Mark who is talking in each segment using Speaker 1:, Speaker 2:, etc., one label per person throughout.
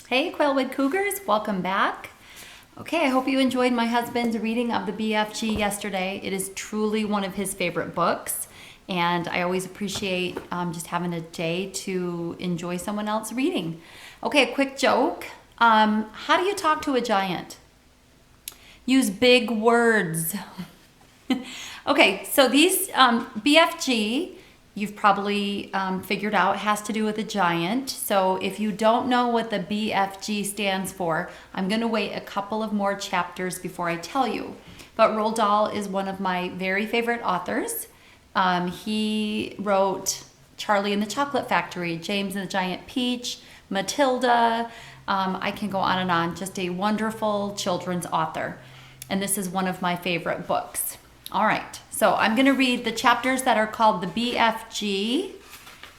Speaker 1: Hey, Quailwood Cougars, welcome back. Okay, I hope you enjoyed my husband's reading of the BFG yesterday. It is truly one of his favorite books, and I always appreciate just having a day to enjoy someone else reading. Okay, a quick joke. How do you talk to a giant? Use big words. Okay, so these BFG, you've probably figured out, has to do with a giant. So if you don't know what the BFG stands for, I'm going to wait a couple of more chapters before I tell you. But Roald Dahl is one of my very favorite authors. He wrote Charlie and the Chocolate Factory, James and the Giant Peach, Matilda. I can go on and on. Just a wonderful children's author. And this is one of my favorite books. All right, so I'm going to read the chapters that are called the BFG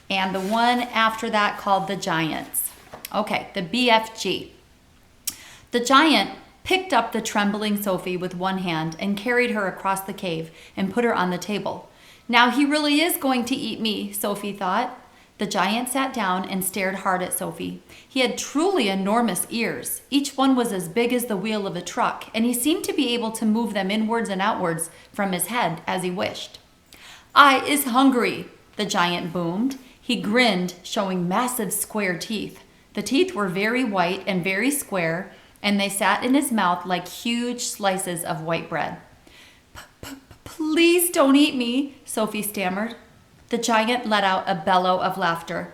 Speaker 1: and the one after that called the Giants. Okay, the BFG. The giant picked up the trembling Sophie with one hand and carried her across the cave and put her on the table. Now he really is going to eat me, Sophie thought. The giant sat down and stared hard at Sophie. He had truly enormous ears. Each one was as big as the wheel of a truck, and he seemed to be able to move them inwards and outwards from his head as he wished. "I is hungry," the giant boomed. He grinned, showing massive square teeth. The teeth were very white and very square, and they sat in his mouth like huge slices of white bread. "Please don't eat me," Sophie stammered. The giant let out a bellow of laughter.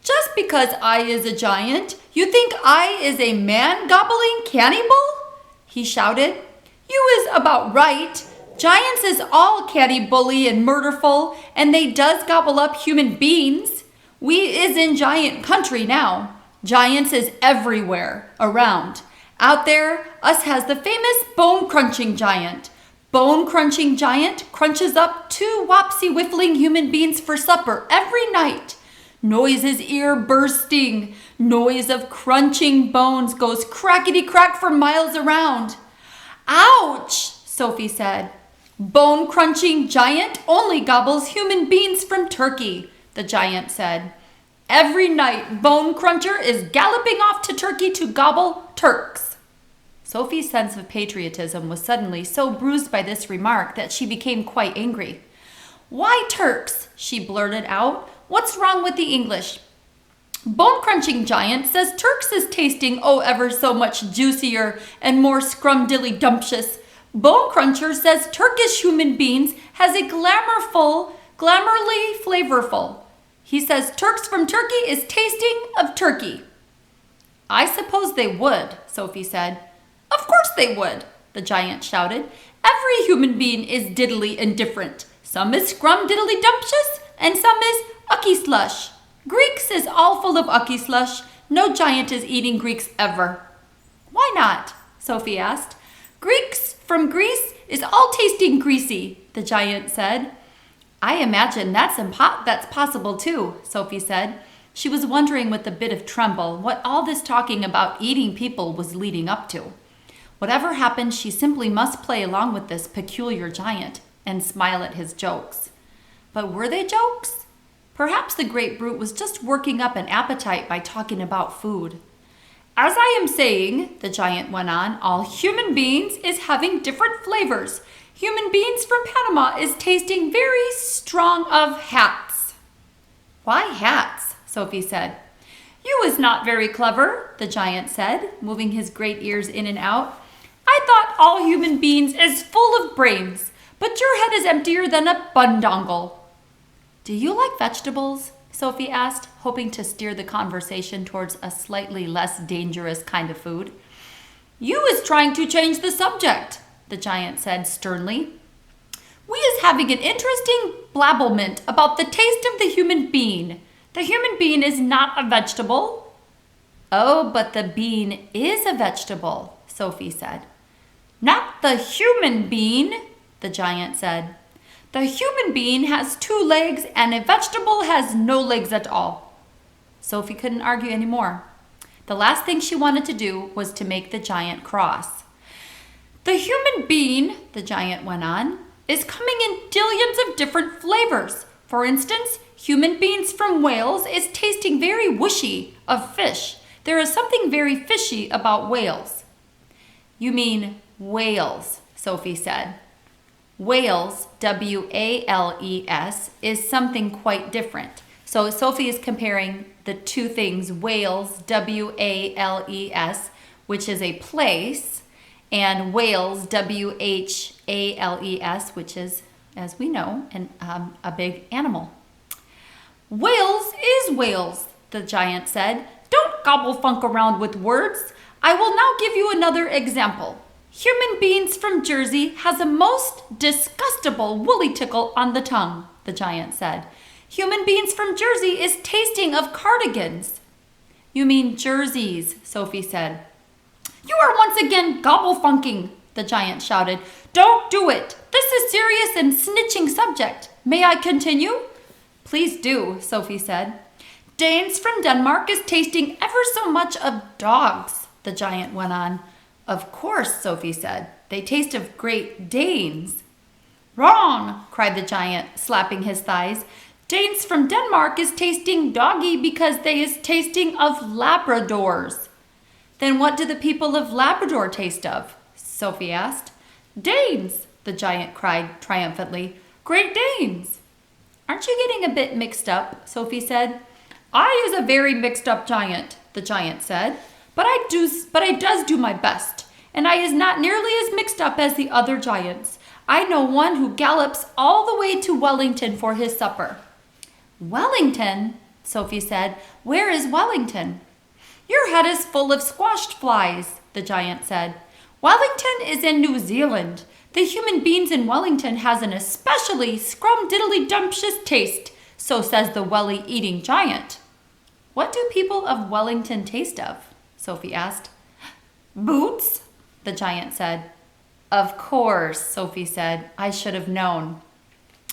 Speaker 1: "Just because I is a giant, you think I is a man-gobbling cannibal?" he shouted. "You is about right. Giants is all catty-bully and murderful, and they does gobble up human beings. We is in giant country now. Giants is everywhere around. Out there, us has the famous bone-crunching giant. Bone-crunching giant crunches up 2 wopsy-whiffling human beings for supper every night. Noise is ear-bursting. Noise of crunching bones goes crackety-crack for miles around." "Ouch," Sophie said. "Bone-crunching giant only gobbles human beings from Turkey," the giant said. "Every night Bone Cruncher is galloping off to Turkey to gobble Turks." Sophie's sense of patriotism was suddenly so bruised by this remark that she became quite angry. "Why Turks?" she blurted out. "What's wrong with the English? Bone-crunching giant says Turks is tasting ever so much juicier and more scrumdiddly-dumptious. Bone Cruncher says Turkish human beings has a glamorly flavorful. He says Turks from Turkey is tasting of turkey." "I suppose they would," Sophie said. "Of course they would," the giant shouted. "Every human being is diddly indifferent. Some is scrum-diddly-dumptious, and some is ucky-slush. Greeks is all full of ucky-slush. No giant is eating Greeks ever." "Why not?" Sophie asked. "Greeks from Greece is all tasting greasy," the giant said. "I imagine that's possible too," Sophie said. She was wondering with a bit of tremble what all this talking about eating people was leading up to. Whatever happened, she simply must play along with this peculiar giant and smile at his jokes. But were they jokes? Perhaps the great brute was just working up an appetite by talking about food. "As I am saying," the giant went on, "all human beings is having different flavors. Human beings from Panama is tasting very strong of hats." "Why hats?" Sophie said. "You is not very clever," the giant said, moving his great ears in and out. "I thought all human beings is full of brains, but your head is emptier than a bundongle." "Do you like vegetables?" Sophie asked, hoping to steer the conversation towards a slightly less dangerous kind of food. "You is trying to change the subject," the giant said sternly. "We is having an interesting blabblement about the taste of the human bean. The human bean is not a vegetable." "Oh, but the bean is a vegetable," Sophie said. "Not the human bean," the giant said. "The human being has 2 legs and a vegetable has no legs at all." Sophie couldn't argue anymore. The last thing she wanted to do was to make the giant cross. "The human being," the giant went on, "is coming in dillions of different flavors. For instance, human beings from Wales is tasting very wishy of fish. There is something very fishy about whales. You mean whales, Sophie said. Whales, W-A-L-E-S, is something quite different. So Sophie is comparing the two things, whales, W-A-L-E-S, which is a place, and whales, W-H-A-L-E-S, which is, as we know, a big animal. Whales is whales, the giant said. Don't gobble funk around with words. I will now give you another example. Human beings from Jersey has a most disgustable woolly tickle on the tongue, the giant said. Human beings from Jersey is tasting of cardigans. You mean jerseys, Sophie said. You are once again gobble funking, the giant shouted. Don't do it. This is serious and snitching subject. May I continue? Please do, Sophie said. Danes from Denmark is tasting ever so much of dogs, the giant went on. Of course, Sophie said. They taste of Great Danes. Wrong, cried the giant, slapping his thighs. Danes from Denmark is tasting doggy because they is tasting of Labradors. Then what do the people of Labrador taste of? Sophie asked. Danes, the giant cried triumphantly. Great Danes. Aren't you getting a bit mixed up? Sophie said. I is a very mixed up giant, the giant said. But I does do my best, and I is not nearly as mixed up as the other giants. I know one who gallops all the way to Wellington for his supper. Wellington, Sophie said. Where is Wellington? Your head is full of squashed flies, the giant said. Wellington is in New Zealand. The human beings in Wellington has an especially scrum-diddly-dumptious taste, so says the welly-eating giant. What do people of Wellington taste of? Sophie asked. Boots, the giant said. Of course, Sophie said. I should have known.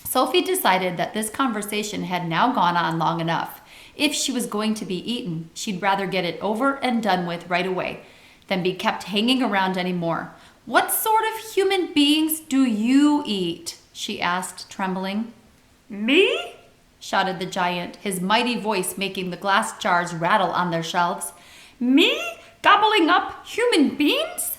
Speaker 1: Sophie decided that this conversation had now gone on long enough. If she was going to be eaten, she'd rather get it over and done with right away than be kept hanging around anymore. What sort of human beings do you eat? She asked, trembling. Me? Shouted the giant, his mighty voice making the glass jars rattle on their shelves. Me? Gobbling up human beings?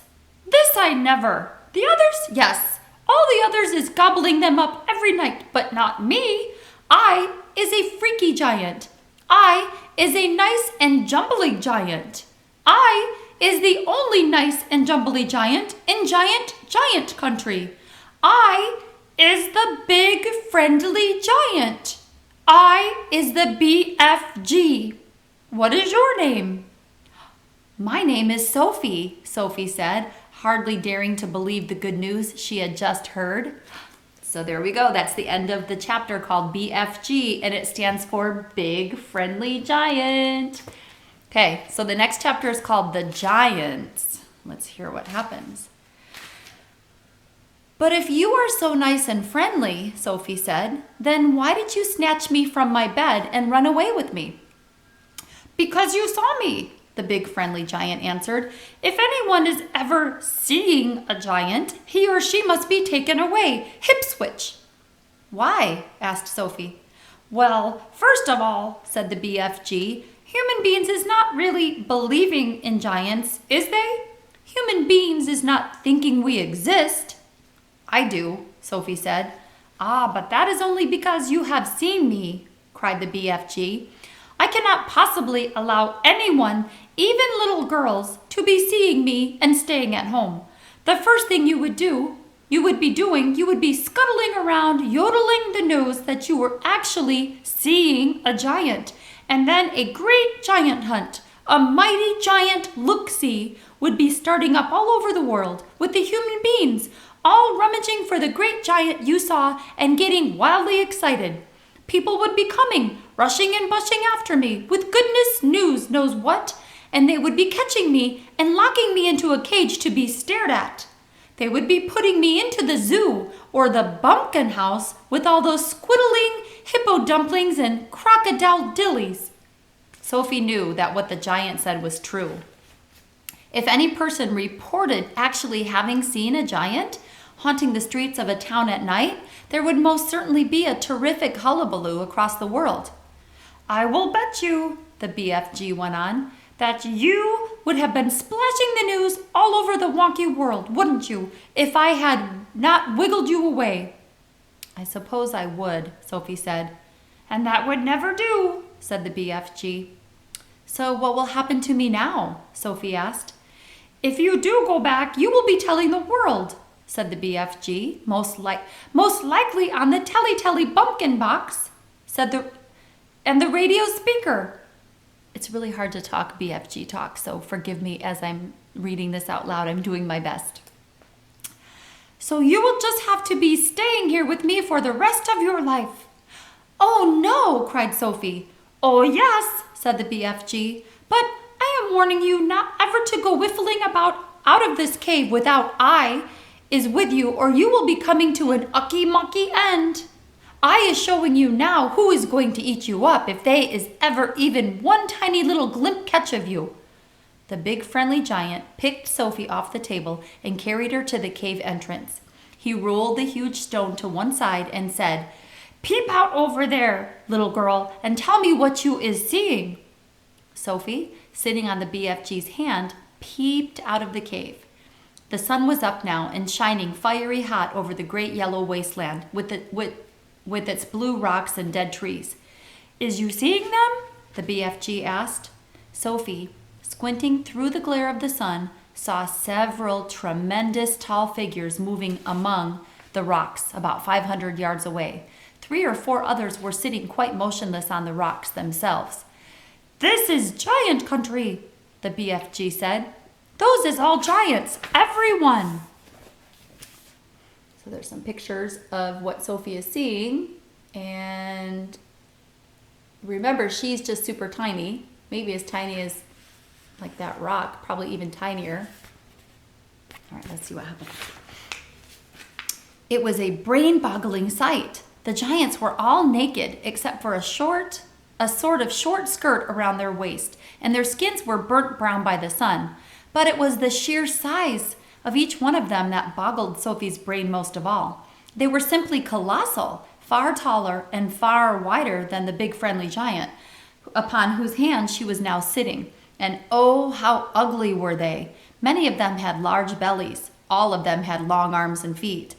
Speaker 1: This I never. The others? Yes. All the others is gobbling them up every night, but not me. I is a freaky giant. I is a nice and jumbly giant. I is the only nice and jumbly giant in giant country. I is the big friendly giant. I is the BFG. What is your name? My name is Sophie, Sophie said, hardly daring to believe the good news she had just heard. So there we go. That's the end of the chapter called BFG, and it stands for Big Friendly Giant. Okay, so the next chapter is called The Giants. Let's hear what happens. But if you are so nice and friendly, Sophie said, then why did you snatch me from my bed and run away with me? Because you saw me, the big friendly giant answered. If anyone is ever seeing a giant, he or she must be taken away, hip switch. Why? Asked Sophie. Well, first of all, said the BFG, human beings is not really believing in giants, is they? Human beings is not thinking we exist. I do, Sophie said. Ah, but that is only because you have seen me, cried the BFG. I cannot possibly allow anyone, even little girls, to be seeing me and staying at home. The first thing you would be scuttling around, yodeling the news that you were actually seeing a giant. And then a great giant hunt, a mighty giant look-see, would be starting up all over the world with the human beings, all rummaging for the great giant you saw and getting wildly excited. People would be coming, rushing and bushing after me with goodness knows what, and they would be catching me and locking me into a cage to be stared at. They would be putting me into the zoo or the bumpkin house with all those squiddling hippo dumplings and crocodile dillies. Sophie knew that what the giant said was true. If any person reported actually having seen a giant haunting the streets of a town at night, there would most certainly be a terrific hullabaloo across the world. I will bet you, the BFG went on, that you would have been splashing the news all over the wonky world, wouldn't you, if I had not wiggled you away?" "I suppose I would," Sophie said. "And that would never do," said the BFG. "So what will happen to me now?" Sophie asked. "If you do go back, you will be telling the world," said the BFG. Most likely on the telly bumpkin box," and the radio speaker." It's really hard to talk BFG talk, so forgive me as I'm reading this out loud. I'm doing my best. "So you will just have to be staying here with me for the rest of your life." "Oh no," cried Sophie. "Oh yes," said the BFG, "but I am warning you not ever to go whiffling about out of this cave without I is with you, or you will be coming to an ucky-mucky end. I is showing you now who is going to eat you up if they is ever even one tiny little glimpse catch of you." The big friendly giant picked Sophie off the table and carried her to the cave entrance. He rolled the huge stone to one side and said, "Peep out over there, little girl, and tell me what you is seeing." Sophie, sitting on the BFG's hand, peeped out of the cave. The sun was up now and shining fiery hot over the great yellow wasteland with its blue rocks and dead trees. "Is you seeing them?" the BFG asked. Sophie, squinting through the glare of the sun, saw several tremendous tall figures moving among the rocks about 500 yards away. 3 or 4 others were sitting quite motionless on the rocks themselves. "This is giant country," the BFG said. "Those is all giants, every one." So there's some pictures of what Sophie is seeing. And remember, she's just super tiny. Maybe as tiny as like that rock, probably even tinier. All right, let's see what happens. It was a brain-boggling sight. The giants were all naked except for a sort of short skirt around their waist, and their skins were burnt brown by the sun. But it was the sheer size of each one of them that boggled Sophie's brain most of all. They were simply colossal, far taller and far wider than the big friendly giant, upon whose hand she was now sitting. And oh, how ugly were they! Many of them had large bellies. All of them had long arms and feet.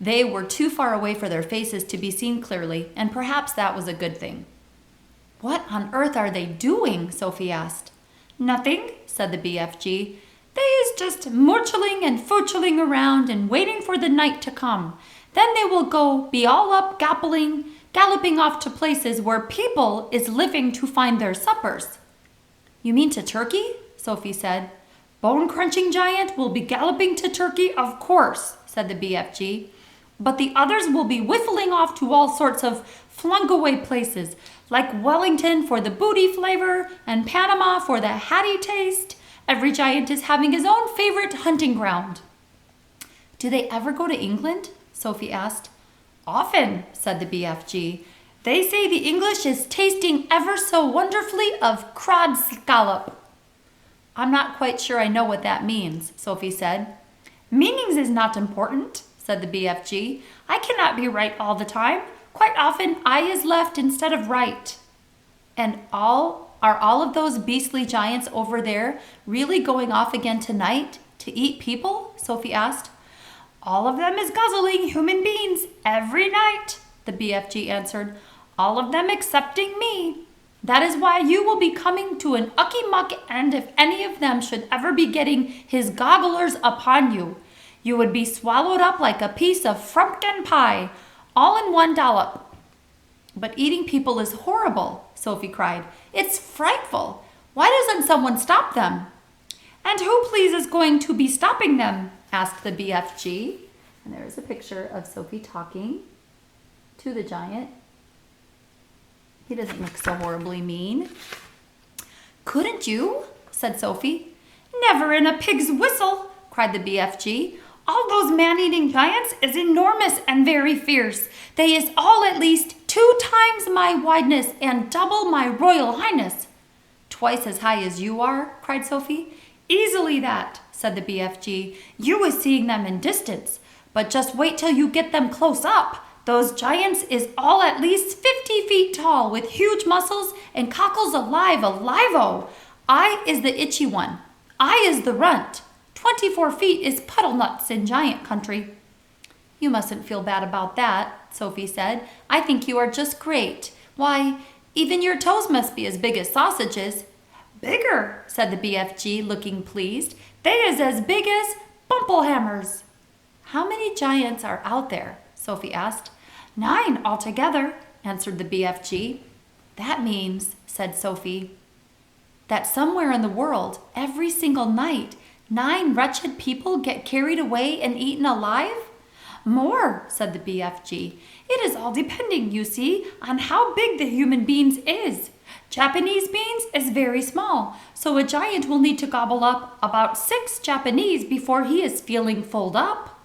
Speaker 1: They were too far away for their faces to be seen clearly, and perhaps that was a good thing. "What on earth are they doing?" Sophie asked. "Nothing," said the BFG. "They is just moochling and foochling around and waiting for the night to come. Then they will go be all up galloping off to places where people is living to find their suppers." "You mean to Turkey?" Sophie said. "Bone-crunching giant will be galloping to Turkey, of course," said the BFG. "But the others will be whiffling off to all sorts of flung-away places, like Wellington for the booty flavor and Panama for the hattie taste. Every giant is having his own favorite hunting ground." "Do they ever go to England?" Sophie asked. "Often," said the BFG. "They say the English is tasting ever so wonderfully of cod scallop." "I'm not quite sure I know what that means," Sophie said. "Meanings is not important," said the BFG. "I cannot be right all the time. Quite often I is left instead of right." "And are all of those beastly giants over there really going off again tonight to eat people?" Sophie asked. "All of them is guzzling human beings every night," the BFG answered. "All of them excepting me. That is why you will be coming to an ucky-muck end if any of them should ever be getting his gogglers upon you. You would be swallowed up like a piece of frumpkin pie, all in one dollop." "But eating people is horrible," Sophie cried. "It's frightful. Why doesn't someone stop them?" "And who, please, is going to be stopping them?" asked the BFG. And there's a picture of Sophie talking to the giant. He doesn't look so horribly mean. "Couldn't you?" said Sophie. "Never in a pig's whistle," cried the BFG. "All those man-eating giants is enormous and very fierce. They is all at least 2 times my wideness and double my royal highness." "Twice as high as you are?" cried Sophie. "Easily that," said the BFG. "You is seeing them in distance, but just wait till you get them close up. Those giants is all at least 50 feet tall with huge muscles and cockles alive-o. I is the itchy one. I is the runt. 24 feet is puddle nuts in giant country. You mustn't feel bad about that, Sophie said. I think you are just great. Why, even your toes must be as big as sausages. Bigger, said the BFG, looking pleased. They is as big as bumplehammers. How many giants are out there? Sophie asked. 9 altogether, answered the BFG. That means, said Sophie, that somewhere in the world, every single night, 9 wretched people get carried away and eaten alive? More, said the BFG. It is all depending, you see, on how big the human beings is. Japanese beans is very small, so a giant will need to gobble up about 6 Japanese before he is feeling full up.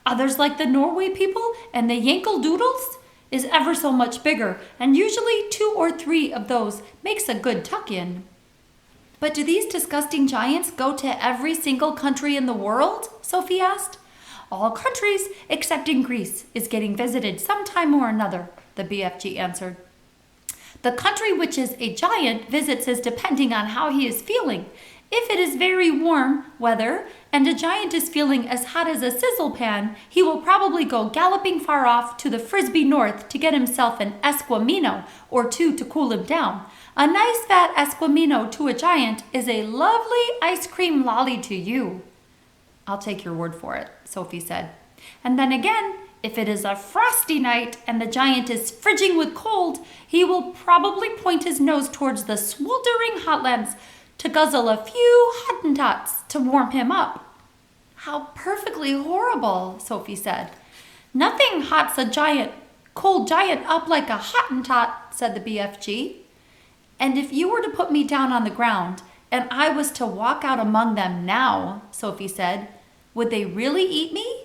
Speaker 1: Others, like the Norway people and the Yankel Doodles, is ever so much bigger, and usually 2 or 3 of those makes a good tuck-in. But do these disgusting giants go to every single country in the world? Sophie asked. All countries excepting Greece is getting visited sometime or another, the BFG answered. The country which is a giant visits is depending on how he is feeling. If it is very warm weather and a giant is feeling as hot as a sizzle pan, he will probably go galloping far off to the Frisbee North to get himself an esquimino or 2 to cool him down. A nice fat esquimino to a giant is a lovely ice cream lolly to you. I'll take your word for it, Sophie said. And then again, if it is a frosty night and the giant is fridging with cold, he will probably point his nose towards the sweltering hotlands to guzzle a few Hottentots to warm him up. How perfectly horrible, Sophie said. Nothing hots a cold giant up like a Hottentot, said the BFG. And if you were to put me down on the ground and I was to walk out among them now, Sophie said, would they really eat me?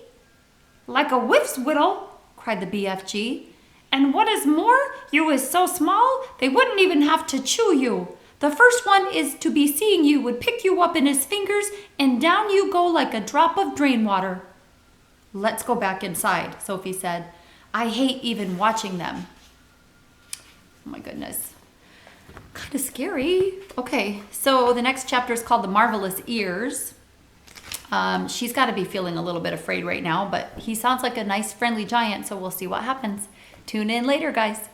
Speaker 1: Like a whiff's whittle, cried the BFG. And what is more, you is so small, they wouldn't even have to chew you. The first one is to be seeing you would pick you up in his fingers and down you go like a drop of drain water. Let's go back inside, Sophie said. I hate even watching them. Oh my goodness. Kind of scary. Okay, so the next chapter is called The Marvelous Ears. She's got to be feeling a little bit afraid right now, but he sounds like a nice, friendly giant, so we'll see what happens. Tune in later, guys.